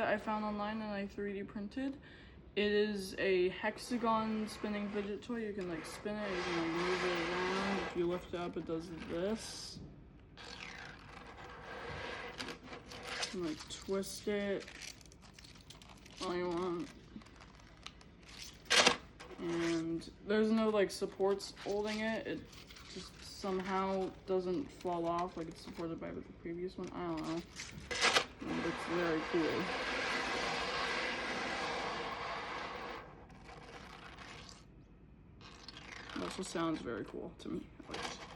that I found online and I 3D printed. It is a hexagon spinning fidget toy. You can like spin it, you can like move it around. If you lift it up, it does this. You can like twist it all you want. And there's no like supports holding it. It just somehow doesn't fall off like it's supported by the previous one. I don't know. And it's very cool. It also sounds very cool to me, at least.